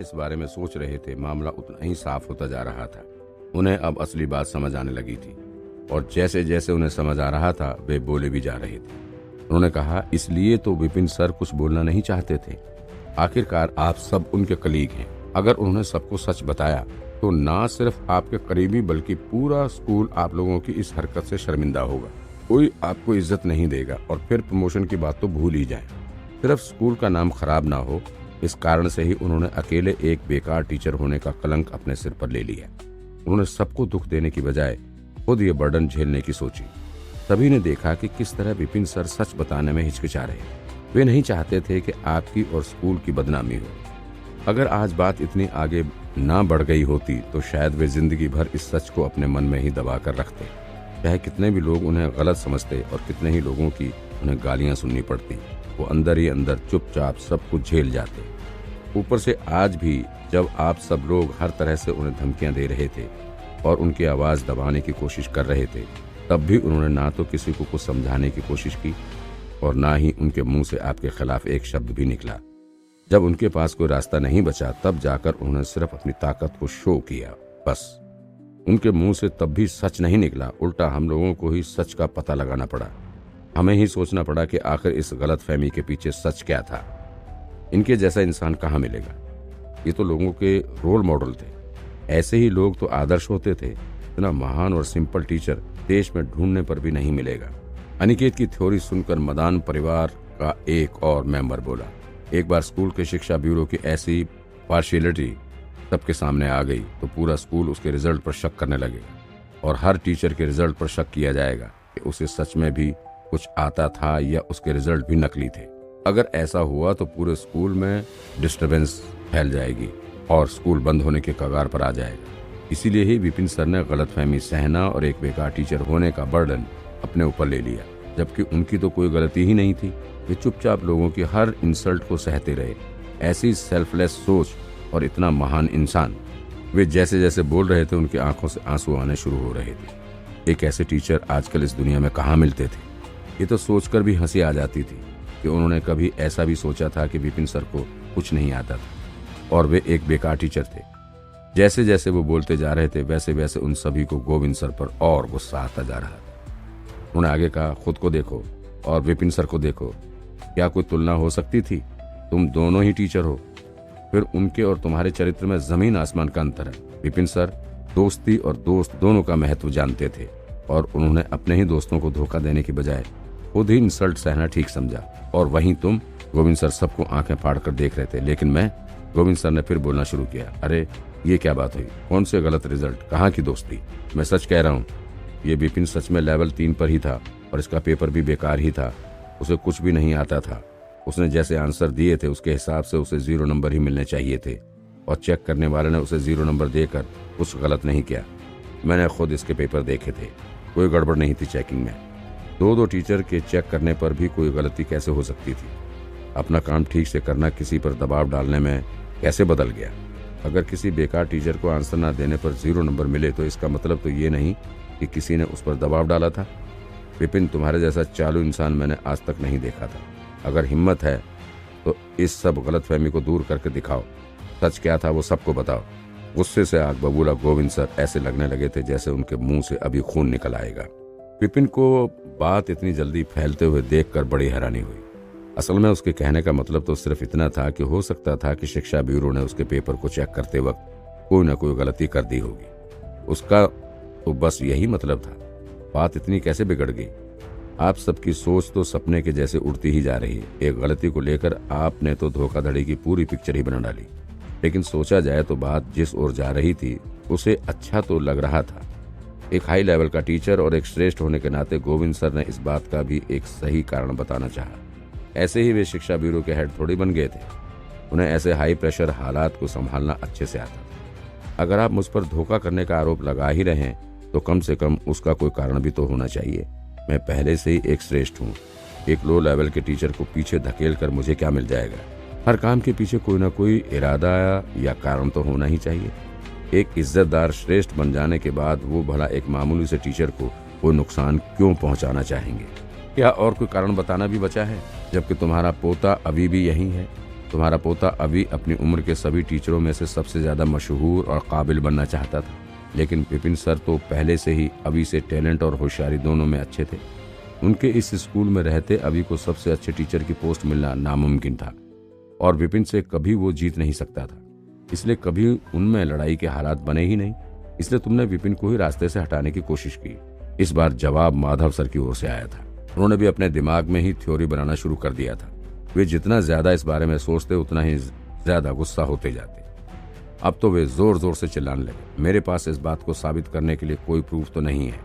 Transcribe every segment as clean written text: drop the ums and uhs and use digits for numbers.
इस बारे में सोच रहे थे, मामला उतना ही साफ होता जा रहा था। उन्हें अब असली बात समझ आने लगी थी और जैसे जैसे उन्हें समझ आ रहा था वे बोले भी जा रहे थे। उन्होंने कहा, इसलिए तो विपिन सर कुछ बोलना नहीं चाहते थे। आखिरकार आप सब उनके कलीग हैं। अगर उन्होंने सबको सच बताया तो ना सिर्फ आपके करीबी बल्कि पूरा स्कूल आप लोगों की इस हरकत से शर्मिंदा होगा। कोई आपको इज्जत नहीं देगा और फिर प्रमोशन की बात तो भूल ही जाए। सिर्फ स्कूल का नाम खराब ना हो, इस कारण से ही उन्होंने अकेले एक बेकार टीचर होने का कलंक अपने सिर पर ले लिया। उन्होंने सबको दुख देने की बजाय खुद ये बर्डन झेलने की सोची। सभी ने देखा कि किस तरह विपिन सर सच बताने में हिचकिचा रहे। वे नहीं चाहते थे कि आपकी और स्कूल की बदनामी हो। अगर आज बात इतनी आगे ना बढ़ गई होती तो शायद वे जिंदगी भर इस सच को अपने मन में ही दबा कर रखते। चाहे कितने भी लोग उन्हें गलत समझते और कितने ही लोगों की उन्हें गालियां सुननी पड़ती, वो अंदर ही अंदर चुपचाप सब कुछ झेल जाते। ऊपर से आज भी जब आप सब लोग हर तरह से उन्हें धमकियां दे रहे थे और उनकी आवाज दबाने की कोशिश कर रहे थे, तब भी उन्होंने ना तो किसी को कुछ समझाने की कोशिश की और ना ही उनके मुंह से आपके खिलाफ एक शब्द भी निकला। जब उनके पास कोई रास्ता नहीं बचा तब जाकर उन्होंने सिर्फ अपनी ताकत को शो किया, बस। उनके मुंह से तब भी सच नहीं निकला, उल्टा हम लोगों को ही सच का पता लगाना पड़ा। हमें ही सोचना पड़ा कि आखिर इस गलतफहमी के पीछे सच क्या था। इनके जैसा इंसान कहाँ मिलेगा। ये तो लोगों के रोल मॉडल थे। ऐसे ही लोग तो आदर्श होते थे। इतना महान और सिंपल टीचर देश में ढूंढने पर भी नहीं मिलेगा। अनिकेत की थ्योरी सुनकर मदान परिवार का एक और मेंबर बोला, एक बार स्कूल के शिक्षा ब्यूरो की ऐसी पार्शियलिटी सबके सामने आ गई तो पूरा स्कूल उसके रिजल्ट पर शक करने लगेगा और हर टीचर के रिजल्ट पर शक किया जाएगा कि उसे सच में भी कुछ आता था या उसके रिजल्ट भी नकली थे। अगर ऐसा हुआ तो पूरे स्कूल में डिस्टरबेंस फैल जाएगी और स्कूल बंद होने के कगार पर आ जाएगा। इसीलिए ही विपिन सर ने गलतफहमी सहना और एक बेकार टीचर होने का बर्डन अपने ऊपर ले लिया, जबकि उनकी तो कोई गलती ही नहीं थी। वे चुपचाप लोगों की हर इंसल्ट को सहते रहे। ऐसी सेल्फलेस सोच और इतना महान इंसान। वे जैसे जैसे बोल रहे थे उनकी आंखों से आंसू आने शुरू हो रहे थे। एक ऐसे टीचर आजकल इस दुनिया में कहाँ मिलते थे। ये तो सोचकर भी हंसी आ जाती थी कि उन्होंने कभी ऐसा भी सोचा था कि विपिन सर को कुछ नहीं आता था और वे एक बेकार टीचर थे। जैसे जैसे वो बोलते जा रहे थे वैसे वैसे उन सभी को गोविंद सर पर और गुस्सा आता जा रहा था। उन्होंने आगे कहा, खुद को देखो और विपिन सर को देखो, क्या कोई तुलना हो सकती थी? तुम दोनों ही टीचर हो, फिर उनके और तुम्हारे चरित्र में जमीन आसमान का अंतर है। विपिन सर दोस्ती और दोस्त दोनों का महत्व जानते थे और उन्होंने अपने ही दोस्तों को धोखा देने की बजाय खुद ही इंसल्ट सहना ठीक समझा। और वहीं तुम, गोविंद सर सबको आंखें फाड़ कर देख रहे थे, लेकिन मैं। गोविंद सर ने फिर बोलना शुरू किया, अरे ये क्या बात हुई? कौन से गलत रिजल्ट, कहाँ की दोस्ती? मैं सच कह रहा हूँ, ये विपिन सच में लेवल 3 पर ही था और इसका पेपर भी बेकार ही था। उसे कुछ भी नहीं आता था। उसने जैसे आंसर दिए थे उसके हिसाब से उसे 0 नंबर ही मिलने चाहिए थे और चेक करने वाले ने उसे 0 नंबर देकर कुछ गलत नहीं किया। मैंने खुद इसके पेपर देखे थे, कोई गड़बड़ नहीं थी चेकिंग में। 2 टीचर के चेक करने पर भी कोई गलती कैसे हो सकती थी? अपना काम ठीक से करना किसी पर दबाव डालने में कैसे बदल गया? अगर किसी बेकार टीचर को आंसर ना देने पर 0 नंबर मिले तो इसका मतलब तो ये नहीं कि किसी ने उस पर दबाव डाला था। विपिन, तुम्हारे जैसा चालू इंसान मैंने आज तक नहीं देखा था। अगर हिम्मत है तो इस सब गलतफहमी को दूर करके दिखाओ। सच क्या था वो सबको बताओ। गुस्से से आग बबूला गोविंद सर ऐसे लगने लगे थे जैसे उनके मुंह से अभी खून निकल आएगा। विपिन को बात इतनी जल्दी फैलते हुए देखकर बड़ी हैरानी हुई। असल में उसके कहने का मतलब तो सिर्फ इतना था कि हो सकता था कि शिक्षा ब्यूरो ने उसके पेपर को चेक करते वक्त कोई ना कोई गलती कर दी होगी। उसका तो बस यही मतलब था। बात इतनी कैसे बिगड़ गई? आप सबकी सोच तो सपने के जैसे उड़ती ही जा रही है। एक गलती को लेकर आपने तो धोखाधड़ी की पूरी पिक्चर ही बना डाली। लेकिन सोचा जाए तो बात जिस ओर जा रही थी उसे अच्छा तो लग रहा था। एक हाई लेवल का टीचर और एक श्रेष्ठ होने के नाते गोविंद सर ने इस बात का भी एक सही कारण बताना चाहा। ऐसे ही वे शिक्षा ब्यूरो के हेड थोड़ी बन गए थे। उन्हें ऐसे हाई प्रेशर हालात को संभालना अच्छे से आता था। अगर आप मुझ पर धोखा करने का आरोप लगा ही रहे हैं तो कम से कम उसका कोई कारण भी तो होना चाहिए। मैं पहले से ही एक श्रेष्ठ हूँ। एक लो लेवल के टीचर को पीछे धकेल कर मुझे क्या मिल जाएगा? हर काम के पीछे कोई ना कोई इरादा या कारण तो होना ही चाहिए। एक इज्जतदार श्रेष्ठ बन जाने के बाद वो भला एक मामूली से टीचर को कोई नुकसान क्यों पहुंचाना चाहेंगे? क्या और कोई कारण बताना भी बचा है? जबकि तुम्हारा पोता अभी भी यही है। तुम्हारा पोता अभी अपनी उम्र के सभी टीचरों में से सबसे ज्यादा मशहूर और काबिल बनना चाहता था, लेकिन विपिन सर तो पहले से ही अभी से टैलेंट और होशियारी दोनों में अच्छे थे। उनके इस स्कूल में रहते अभी को सबसे अच्छे टीचर की पोस्ट मिलना नामुमकिन था और विपिन से कभी वो जीत नहीं सकता था, इसलिए कभी उनमें लड़ाई के हालात बने ही नहीं। इसलिए तुमने विपिन को ही रास्ते से हटाने की कोशिश की। इस बार जवाब माधव सर की ओर से आया था। उन्होंने भी अपने दिमाग में ही थ्योरी बनाना शुरू कर दिया था। वे जितना ज्यादा इस बारे में सोचते उतना ही ज्यादा गुस्सा होते जाते। अब तो वे जोर जोर से चिल्लाने लगे, मेरे पास इस बात को साबित करने के लिए कोई प्रूफ तो नहीं है,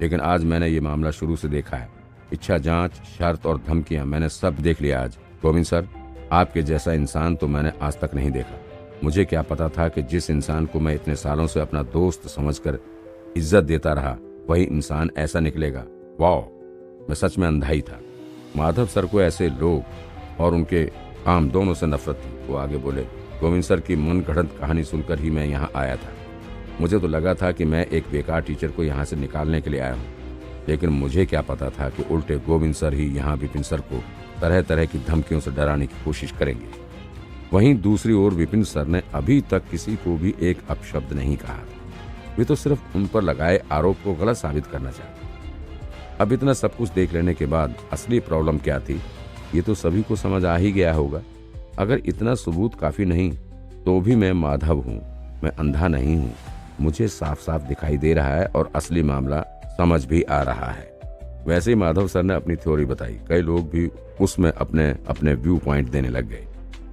लेकिन आज मैंने ये मामला शुरू से देखा है। इच्छा जांच, शर्त और धमकियां मैंने सब देख लिया आज। गोविंद सर, आपके जैसा इंसान तो मैंने आज तक नहीं देखा। मुझे क्या पता था कि जिस इंसान को मैं इतने सालों से अपना दोस्त समझकर इज्जत देता रहा वही इंसान ऐसा निकलेगा। वाह, मैं सच में अंधा ही था। माधव सर को ऐसे लोग और उनके काम दोनों से नफरत थी। वो आगे बोले, गोविंद सर की मन गढ़ंत कहानी सुनकर ही मैं यहाँ आया था। मुझे तो लगा था कि मैं एक बेकार टीचर को यहाँ से निकालने के लिए आया हूँ, लेकिन मुझे क्या पता था कि उल्टे गोविंद सर ही यहाँ विपिन सर को तरह तरह की धमकियों से डराने की कोशिश करेंगे। वहीं दूसरी ओर विपिन सर ने अभी तक किसी को भी एक अपशब्द नहीं कहा था। वे तो सिर्फ उन पर लगाए आरोप को गलत साबित करना चाहते। अब इतना सब कुछ देख लेने के बाद असली प्रॉब्लम क्या थी ये तो सभी को समझ आ ही गया होगा। अगर इतना सबूत काफी नहीं तो भी मैं माधव हूँ, मैं अंधा नहीं हूँ। मुझे साफ साफ दिखाई दे रहा है और असली मामला समझ भी आ रहा है। वैसे ही माधव सर ने अपनी थ्योरी बताई। कई लोग भी उसमें अपने अपने व्यू पॉइंट देने लग गए।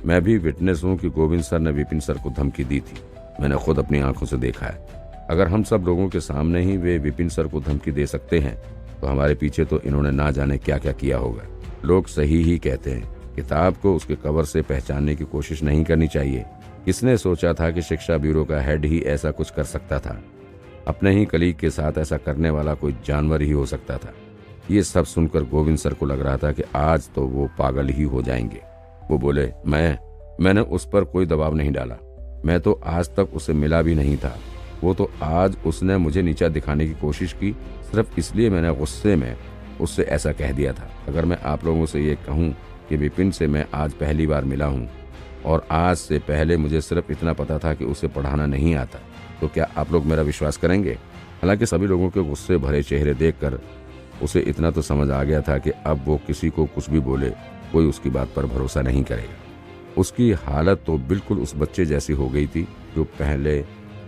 मैं भी विटनेस हूँ कि गोविंद सर ने विपिन सर को धमकी दी थी। मैंने खुद अपनी आंखों से देखा है। अगर हम सब लोगों के सामने ही वे विपिन सर को धमकी दे सकते हैं तो हमारे पीछे तो इन्होंने ना जाने क्या क्या किया होगा। लोग सही ही कहते हैं, किताब को उसके कवर से पहचानने की कोशिश नहीं करनी चाहिए। किसने सोचा था कि शिक्षा ब्यूरो का हेड ही ऐसा कुछ कर सकता था? अपने ही कलीग के साथ ऐसा करने वाला कोई जानवर ही हो सकता था। ये सब सुनकर गोविंद सर को लग रहा था कि आज तो वो पागल ही हो जाएंगे। वो बोले, मैंने उस पर कोई दबाव नहीं डाला। मैं तो आज तक उसे मिला भी नहीं था। वो तो आज उसने मुझे नीचा दिखाने की कोशिश की, सिर्फ इसलिए मैंने गुस्से में उससे ऐसा कह दिया था। अगर मैं आप लोगों से ये कहूँ कि विपिन से मैं आज पहली बार मिला हूँ और आज से पहले मुझे सिर्फ इतना पता था कि उसे पढ़ाना नहीं आता, तो क्या आप लोग मेरा विश्वास करेंगे? हालांकि सभी लोगों के गुस्से भरे चेहरे देखकर उसे इतना तो समझ आ गया था कि अब वो किसी को कुछ भी बोले कोई उसकी बात पर भरोसा नहीं करेगा। उसकी हालत तो बिल्कुल उस बच्चे जैसी हो गई थी जो पहले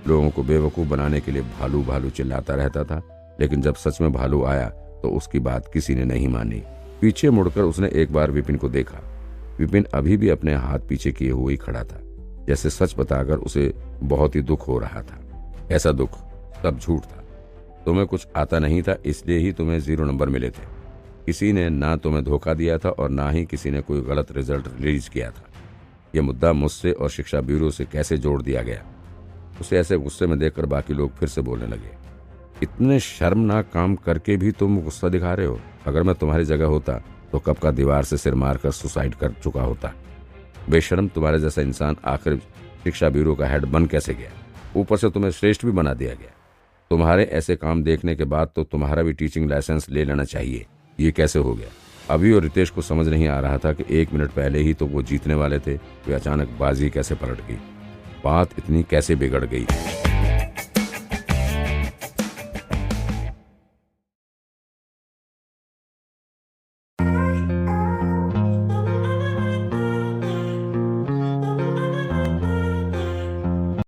लोगों को बेवकूफ़ बनाने के लिए भालू भालू चिल्लाता रहता था, लेकिन जब सच में भालू आया तो उसकी बात किसी ने नहीं मानी। पीछे मुड़कर उसने एक बार विपिन को देखा। विपिन अभी भी अपने हाथ पीछे किए हुए ही खड़ा था, जैसे सच बताकर उसे बहुत ही दुख हो रहा था। ऐसा दुख सब झूठ था। तुम्हें कुछ आता नहीं था, इसलिए ही तुम्हें 0 नंबर मिले थे। किसी ने ना तुम्हें धोखा दिया था और ना ही किसी ने कोई गलत रिजल्ट रिलीज किया था। यह मुद्दा मुझसे और शिक्षा ब्यूरो से कैसे जोड़ दिया गया? उसे ऐसे गुस्से में देखकर बाकी लोग फिर से बोलने लगे, इतने शर्मनाक काम करके भी तुम गुस्सा दिखा रहे हो। अगर मैं तुम्हारी जगह होता तो कब का दीवार से सिर मारकर सुसाइड कर चुका होता। बेशर्म, तुम्हारे जैसा इंसान आखिर शिक्षा ब्यूरो का हेड बन कैसे गया? ऊपर से तुम्हें श्रेष्ठ भी बना दिया गया। तुम्हारे ऐसे काम देखने के बाद तो तुम्हारा भी टीचिंग लाइसेंस ले लेना चाहिए। ये कैसे हो गया? अभी और रितेश को समझ नहीं आ रहा था कि 1 मिनट पहले ही तो वो जीतने वाले थे, वे अचानक बाजी कैसे पलट गई, बात इतनी कैसे बिगड़ गई।